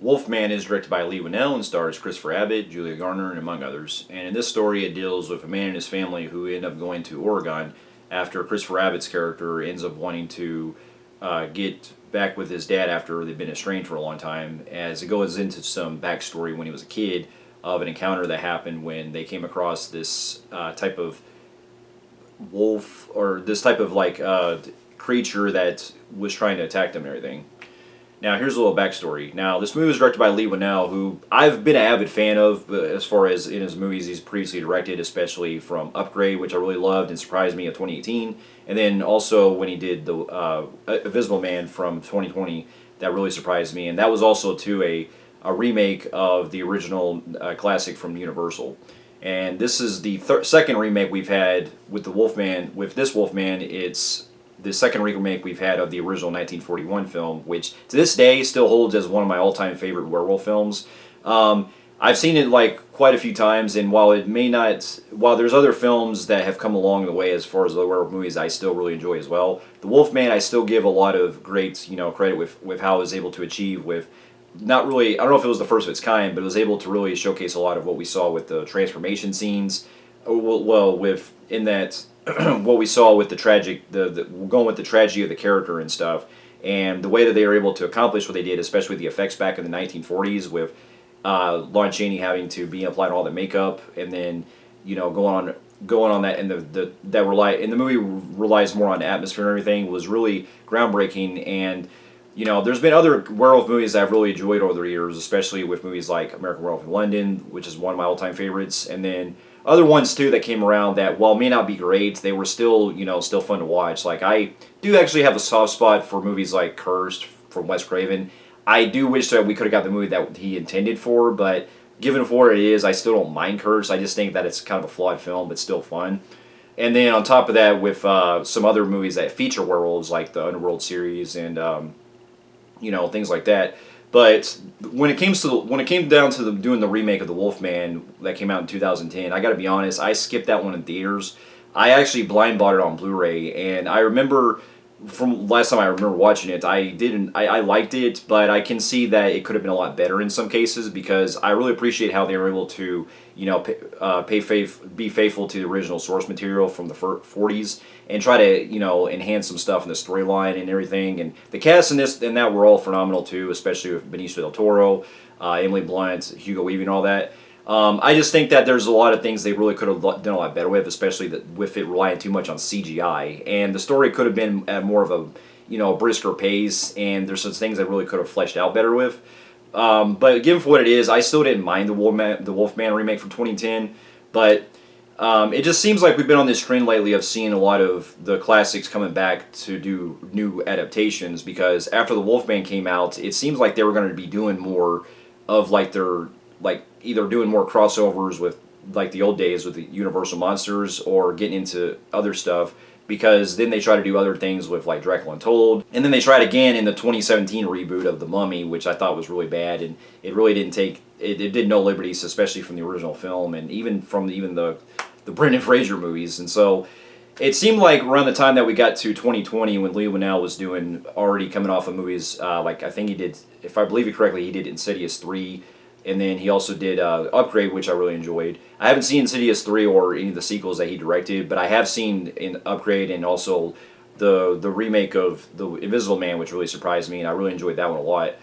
Wolfman is directed by Lee Winnell and stars Christopher Abbott, Julia Garner, and among others. And in this story, it deals with a man and his family who end up going to Oregon after Christopher Abbott's character ends up wanting to get back with his dad after they've been estranged for a long time, as it goes into some backstory when he was a kid of an encounter that happened when they came across this type of wolf, or this type of creature that was trying to attack them and everything. Now, here's a little backstory. Now, this movie was directed by Lee Winnell, who I've been an avid fan of as far as in his movies he's previously directed, especially from Upgrade, which I really loved and surprised me in 2018, and then also when he did the Invisible Man from 2020, that really surprised me, and that was also, too, a remake of the original classic from Universal. And this is the second remake we've had with the Wolfman. With this Wolfman, it's the second remake we've had of the original 1941 film, which to this day still holds as one of my all-time favorite werewolf films. I've seen it quite a few times, and while there's other films that have come along the way as far as the werewolf movies I still really enjoy as well, the Wolfman I still give a lot of great credit with how it was able to achieve with. Not really, I don't know if it was the first of its kind, but it was able to really showcase a lot of what we saw with the transformation scenes. Well, within that, what we saw with the going with the tragedy of the character and stuff, and the way that they were able to accomplish what they did, especially with the effects back in the 1940s, with Lon Chaney having to be applied all the makeup, and then going on that, and the movie relies more on atmosphere and everything, was really groundbreaking. And there's been other werewolf movies that I've really enjoyed over the years, especially with movies like American Werewolf in London, which is one of my all-time favorites, and then other ones too that came around that, while may not be great, they were still fun to watch. Like, I do actually have a soft spot for movies like Cursed from Wes Craven. I do wish that we could have got the movie that he intended for, but given for what it is, I still don't mind Cursed. I just think that it's kind of a flawed film, but still fun. And then on top of that, with some other movies that feature werewolves, like the Underworld series and things like that. But when it came down to doing the remake of the Wolfman that came out in 2010, I got to be honest, I skipped that one in theaters. I actually blind bought it on Blu-ray, and I remember from last time I remember watching it, I liked it, but I can see that it could have been a lot better in some cases, because I really appreciate how they were able to be faithful to the original source material from the 40s and try to enhance some stuff in the storyline and everything. And the cast in this and that were all phenomenal too, especially with Benicio del Toro, Emily Blunt, Hugo Weaving, all that. I just think that there's a lot of things they really could have done a lot better with, especially with it relying too much on CGI. And the story could have been at more of a brisker pace, and there's some things that really could have fleshed out better with. But given for what it is, I still didn't mind the Wolfman remake from 2010. But it just seems like we've been on this trend lately of seeing a lot of the classics coming back to do new adaptations, because after the Wolfman came out, it seems like they were going to be doing more of either doing more crossovers with the old days with the Universal monsters, or getting into other stuff, because then they try to do other things with Dracula Untold, and then they tried again in the 2017 reboot of The Mummy, which I thought was really bad, and it really it did no liberties, especially from the original film, and even from the Brendan Fraser movies. And so it seemed like around the time that we got to 2020, when Lee Winnell was already coming off of movies, I think he did, if I believe it correctly, he did Insidious 3, and then he also did Upgrade, which I really enjoyed. I haven't seen Insidious 3 or any of the sequels that he directed, but I have seen in Upgrade and also the remake of The Invisible Man, which really surprised me, and I really enjoyed that one a lot.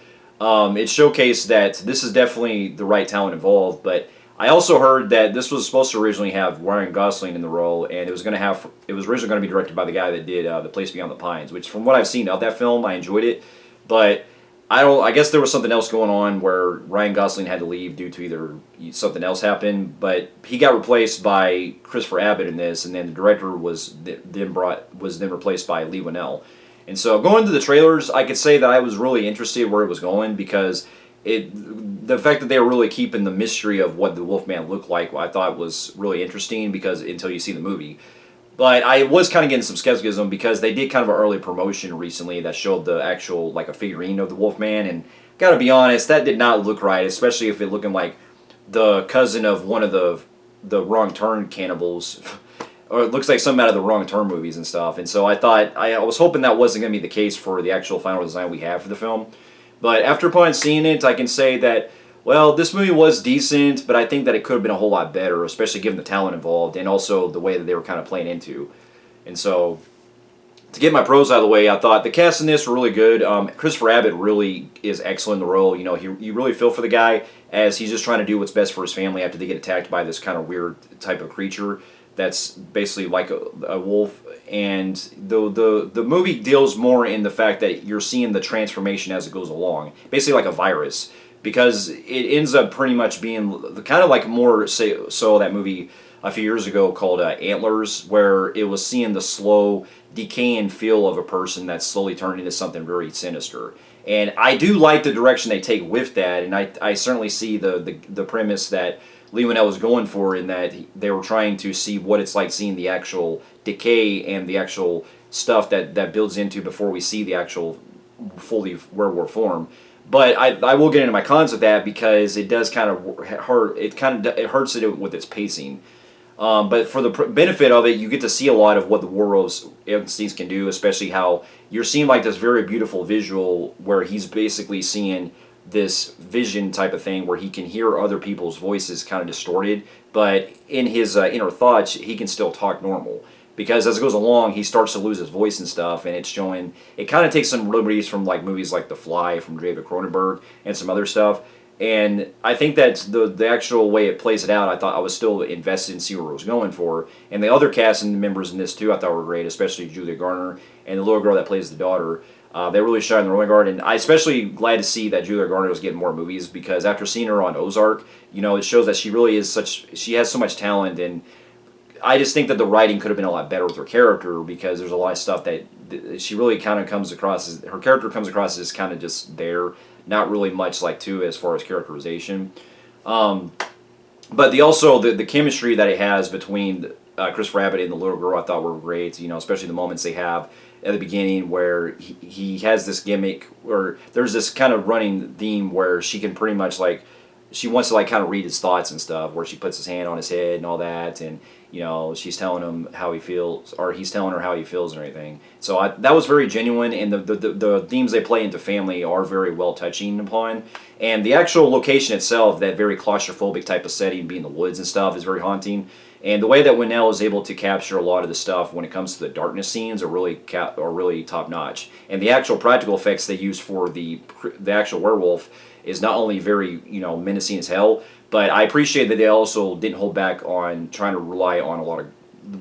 It showcased that this is definitely the right talent involved, but I also heard that this was supposed to originally have Ryan Gosling in the role, and it was originally going to be directed by the guy that did The Place Beyond the Pines, which from what I've seen of that film, I enjoyed it, but I guess there was something else going on where Ryan Gosling had to leave due to either something else happened, but he got replaced by Christopher Abbott in this, and then the director was then replaced by Lee Winnell. And so going to the trailers, I could say that I was really interested where it was going, because the fact that they were really keeping the mystery of what the Wolfman looked like, I thought was really interesting, because until you see the movie. But I was kind of getting some skepticism, because they did kind of an early promotion recently that showed the actual, a figurine of the Wolfman, and gotta be honest, that did not look right, especially if it looking like the cousin of one of the Wrong Turn cannibals, or it looks like something out of the Wrong Turn movies and stuff. And so I was hoping that wasn't going to be the case for the actual final design we have for the film. But after upon seeing it, I can say that, well, this movie was decent, but I think that it could have been a whole lot better, especially given the talent involved and also the way that they were kind of playing into. And so, to get my pros out of the way, I thought the cast in this were really good. Christopher Abbott really is excellent in the role. You know, you really feel for the guy as he's just trying to do what's best for his family after they get attacked by this kind of weird type of creature that's basically like a wolf. And the movie deals more in the fact that you're seeing the transformation as it goes along, basically like a virus, because it ends up pretty much being kind of like more so that movie a few years ago called Antlers, where it was seeing the slow decay and feel of a person that's slowly turned into something very sinister. And I do like the direction they take with that, and I certainly see the premise that Lee Winnell was going for, in that they were trying to see what it's like seeing the actual decay and the actual stuff that builds into before we see the actual fully werewolf form. But I will get into my cons with that because it does kind of hurt. It hurts it with its pacing. But for the benefit of it, you get to see a lot of what the werewolves instincts can do, especially how you're seeing like this very beautiful visual where he's basically seeing this vision type of thing where he can hear other people's voices kind of distorted, but in his inner thoughts, he can still talk normal. Because as it goes along, he starts to lose his voice and stuff, and it's showing. It kind of takes some liberties from like movies like The Fly from David Cronenberg and some other stuff. And I think that the actual way it plays it out, I thought I was still invested in see where it was going for. And the other cast and members in this too, I thought were great, especially Julia Garner and the little girl that plays the daughter. They really shine in the rolling guard, and I especially glad to see that Julia Garner was getting more movies, because after seeing her on Ozark, you know, it shows that she really is she has so much talent, and I just think that the writing could have been a lot better with her character, because there's a lot of stuff that she really kind of comes across as, her character comes across as kind of just there, not really much like too as far as characterization. But the chemistry that it has between Christopher Abbott and the little girl, I thought were great. You know, especially the moments they have at the beginning where he has this gimmick, or there's this kind of running theme where she can pretty much like, she wants to like kind of read his thoughts and stuff, where she puts his hand on his head and all that, and you know, she's telling him how he feels, or he's telling her how he feels and everything. So that was very genuine, and the themes they play into family are very well touching upon. And the actual location itself, that very claustrophobic type of setting, being the woods and stuff, is very haunting. And the way that Winnell is able to capture a lot of the stuff when it comes to the darkness scenes are really top notch. And the actual practical effects they use for the actual werewolf is not only very, you know, menacing as hell, but I appreciate that they also didn't hold back on trying to rely on a lot of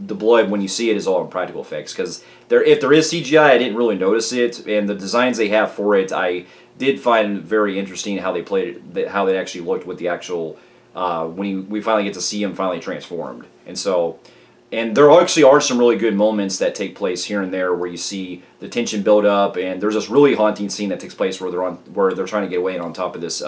the blood when you see it is all in practical effects, because if there is CGI, I didn't really notice it, and the designs they have for it, I did find very interesting how they played it, how they actually looked with the actual when we finally get to see him finally transformed. And so, and there actually are some really good moments that take place here and there where you see the tension build up, and there's this really haunting scene that takes place where they're trying to get away, and on top of this,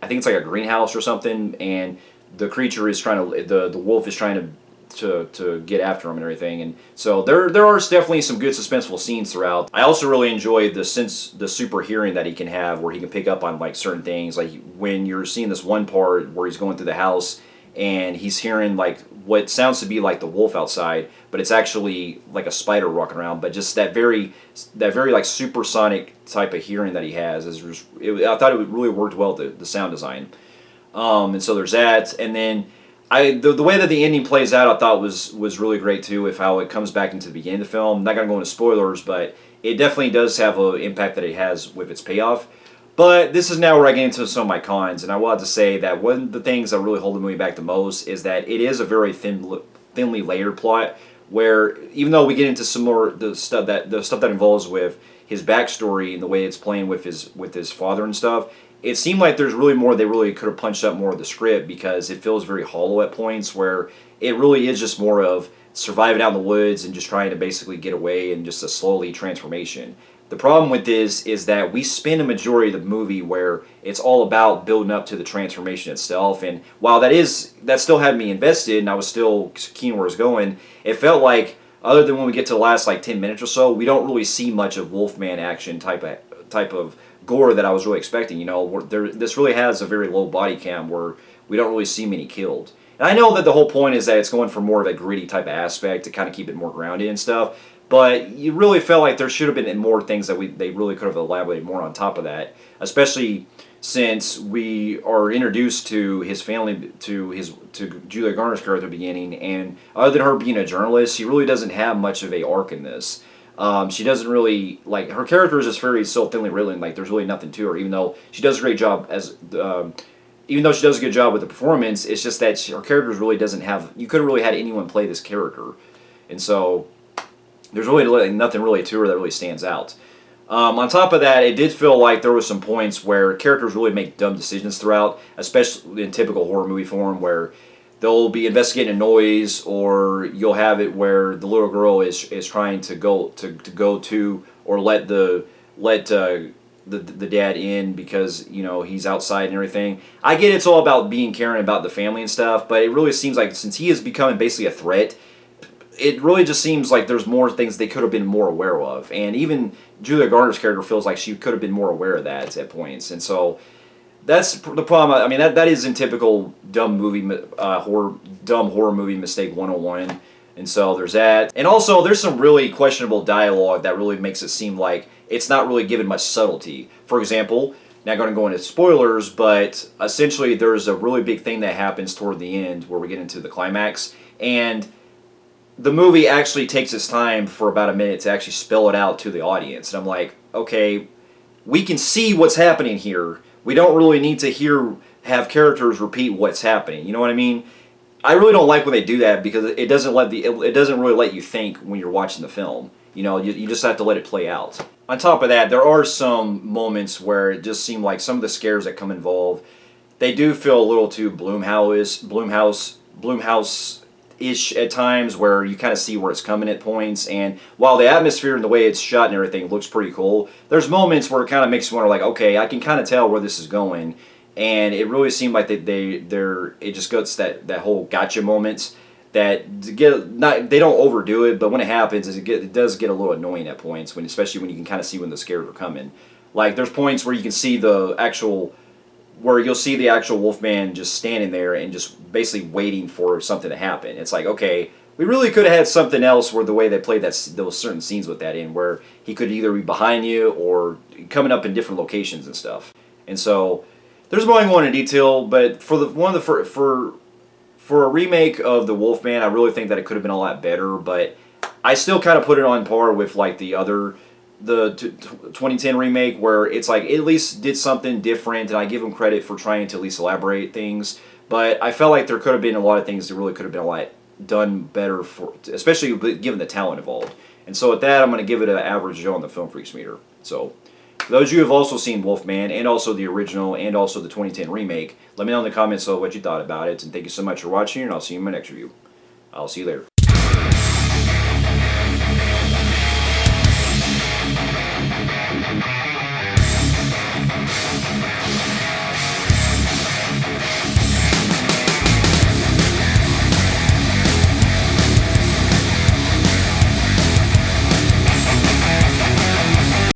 I think it's like a greenhouse or something, and the creature is trying to, the wolf is trying to get after him and everything. And so there are definitely some good suspenseful scenes throughout. I also really enjoy the super hearing that he can have, where he can pick up on like certain things, like when you're seeing this one part where he's going through the house and he's hearing like what sounds to be like the wolf outside, but it's actually like a spider walking around. But just that very like supersonic type of hearing that he has I thought it really worked well with the sound design. And so there's that, and then the way that the ending plays out, I thought was really great too, with how it comes back into the beginning of the film. I'm not going to go into spoilers, but it definitely does have an impact that it has with its payoff. But this is now where I get into some of my cons, and I will have to say that one of the things that really hold the movie back the most is that it is a very thinly layered plot, where even though we get into some more the stuff that involves with his backstory and the way it's playing with his father and stuff, it seemed like there's really more they really could have punched up more of the script, because it feels very hollow at points, where it really is just more of surviving out in the woods and just trying to basically get away, and just a slowly transformation. The problem with this is that we spend a majority of the movie where it's all about building up to the transformation itself, and while that still had me invested and I was still keen where it's going, it felt like, other than when we get to the last like 10 minutes or so, we don't really see much of Wolfman action type of gore that I was really expecting. You know, this really has a very low body cam where we don't really see many killed. And I know that the whole point is that it's going for more of a gritty type of aspect to kind of keep it more grounded and stuff, but you really felt like there should have been more things that they really could have elaborated more on top of that, especially since we are introduced to his family, to Julia Garner's character at the beginning, and other than her being a journalist, she really doesn't have much of a arc in this. She doesn't really, like, her character is just very so thinly written, like there's really nothing to her, even though she does a great job even though she does a good job with the performance. It's just that her character really doesn't have, you couldn't really had anyone play this character, and so there's really like, nothing really to her that really stands out. On top of that, it did feel like there was some points where characters really make dumb decisions throughout, especially in typical horror movie form, where they'll be investigating a noise, or you'll have it where the little girl is trying to go to or let the dad in because he's outside and everything. I get it's all about being caring about the family and stuff, but it really seems like since he is becoming basically a threat, it really just seems like there's more things they could have been more aware of. And even Julia Garner's character feels like she could have been more aware of that at points. And so that's the problem. I mean, that is in typical dumb horror movie mistake 101. And so there's that. And also there's some really questionable dialogue that really makes it seem like it's not really given much subtlety. For example, not going to go into spoilers, but essentially there's a really big thing that happens toward the end where we get into the climax, and the movie actually takes its time for about a minute to actually spell it out to the audience. And I'm like, okay, we can see what's happening here. We don't really need to have characters repeat what's happening. You know what I mean? I really don't like when they do that because it doesn't really let you think when you're watching the film. You just have to let it play out. On top of that, there are some moments where it just seemed like some of the scares that come involved, they do feel a little too Blumhouse-ish at times, where you kind of see where it's coming at points. And while the atmosphere and the way it's shot and everything looks pretty cool, there's moments where it kind of makes you wonder, like, okay, I can kind of tell where this is going. And it really seemed like it just gets that whole gotcha moments that they don't overdo it, but when it happens, it does get a little annoying at points, especially when you can kind of see when the scares are coming. Like there's points where you can see where you'll see the actual Wolfman just standing there and just basically waiting for something to happen. It's like, okay, we really could have had something else where the way they played those certain scenes with that in, where he could either be behind you or coming up in different locations and stuff. And so there's more going into detail, but for a remake of the Wolfman, I really think that it could have been a lot better. But I still kind of put it on par with like the 2010 remake, where it's like it at least did something different, and I give them credit for trying to at least elaborate things. But I felt like there could have been a lot of things that really could have been a lot done better, especially given the talent involved. And so with that, I'm going to give it an average Joe on the Film Freaks meter. So for those of you who have also seen Wolfman, and also the original, and also the 2010 remake, let me know in the comments what you thought about it. And thank you so much for watching, and I'll see you in my next review. I'll see you later.